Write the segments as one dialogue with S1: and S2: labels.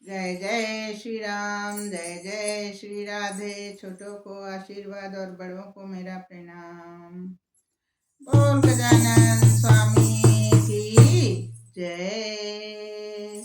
S1: जय जय श्री राम, जय जय श्री राधे। छोटों को आशीर्वाद और बड़ों को मेरा प्रणाम। बोल गजानन स्वामी की जय।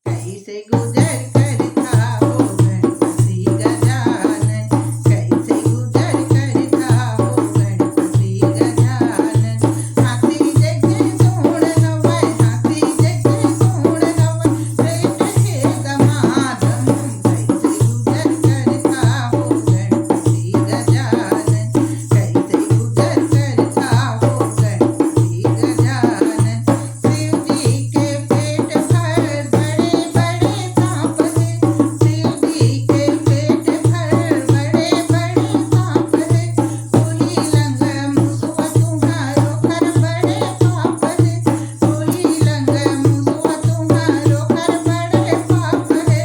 S1: कैसे गुजर कर था वो गणपति गजानन, कैसे गुजर कर था वो गणपति गजानन। हाथी जैसे सूंड हवै, हाथी जैसे सूंड हवै, पेट के दमादम। कैसे गुजर कर था वो गणपति गजानन, कैसे गुजर कर था वो गणपति गजानन। शिव जी के पेट भर बड़े बड़े सांप है, शिव जी के पेट भर बड़े बड़े सांप है। सोही लंग मुसवा तुम्हारो कर बड़े पाप है, सोही लंग मुसवा तुम्हारो कर बड़े पाप है,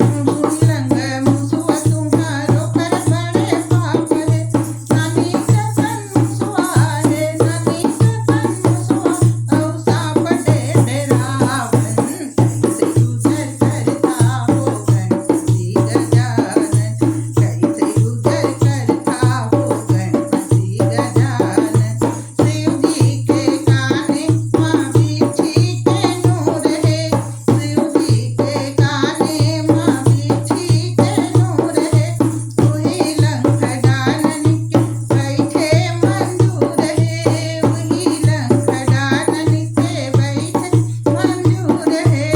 S1: सोही लंग मुसवा तुम्हारो कर बड़े पाप है। नानी कसन मुसवा है, नानी कसन मुसवा औ सांप दे रावण। कैसे गुजर कर था वो गणपति गजानन, कैसे गुजर कर था वो गणपति गजानन। शिव जी के काने माँ बिछी के नूर है, शिव जी के काने माँ बिछी के नूर है। वही लंक डानन के बैठे मंजूर है, वही लंक डानन के बैठे मंजूर है।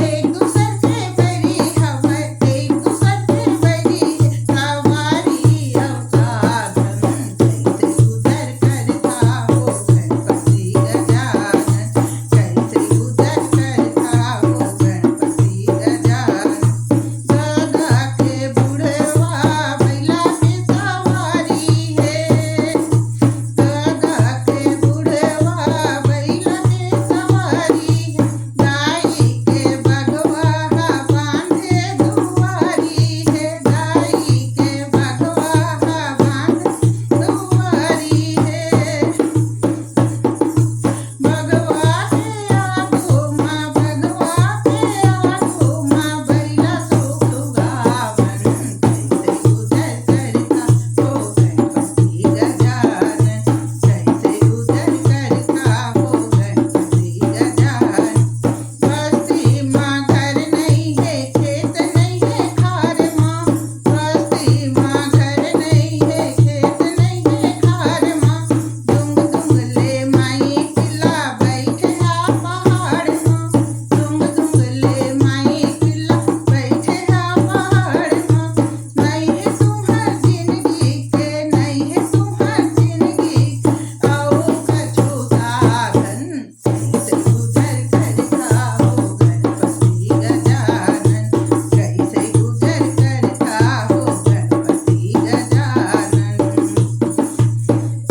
S1: एक दूसर के बैरी हवै, एक दूसर के बैरी सवारी अवसाधन। कैसे गुजर कर था वो गणपति गजानन, कैसे गुजर कर था वो गणपति गजानन। गधा के बुढ़वा बैला की सवारी है, गधा के बुढ़वा बैला की सवारी है। गाय के बघवा बांधे दुआरी है, गाय के बघवा बांधे दुआरी है। भगवा के आगो माँ, भगवा के आगो माँ बैला सुख सुगावन। कैसे गुजर कर था वो गणपति गजानन, कैसे गुजर कर था वो गणपति गजानन। बस्ती माँ घर नहीं है, खेत नहीं है खार माँ, बस्ती माँ घर नहीं है, खेत नहीं है खार माँ। दुंग दुंग ले माई किला बैठे हा पहाड़ माँ, दुंग दुंग ले माई किला बैठे हा पहाड़ माँ। नहीं है तुम्हार जिंदगी के, नहीं है तुम्हार जिंदगी आओ कछु साधन। कैसे गुजर कर था वो गणपति गजानन, कैसे गुजर कर था वो गणपति गजानन।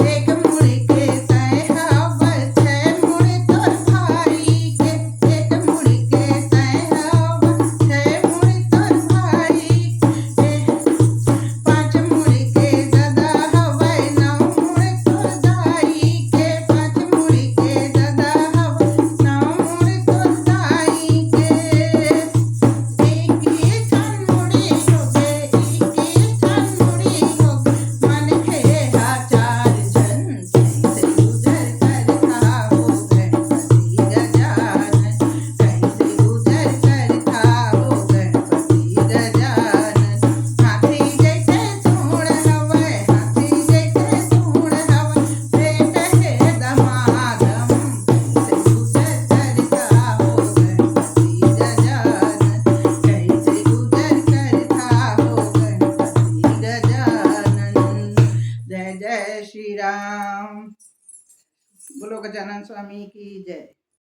S1: एक मुड़ के तय हवै, छह मुड़ तोर भाई के, एक मुड़ के तय हवै, छह मुड़ तोर भाई के। पाँच मुड़ के ददा हवै, नौ मुड़ तोर दाई के, पाँच मुड़ के ददा हवै, नौ मुड़ तोर दाई के। इक्की छन मुड़ी होगे, इक्की छन मुड़ी होगे, मन खेहा चार जन। कैसे गुजर कर था वो गणपति गजानन, कैसे गुजर कर था वो गणपति गजानन। हाथी जैसे सूंड हवै, हाथी जैसे सूंड हवै, पेट के दमादम। कैसे गुजर कर था वो गणपति गजानन, कैसे गुजर कर था वो गणपति गजानन। जय जय श्री राम। बोलो गजानन स्वामी की जय।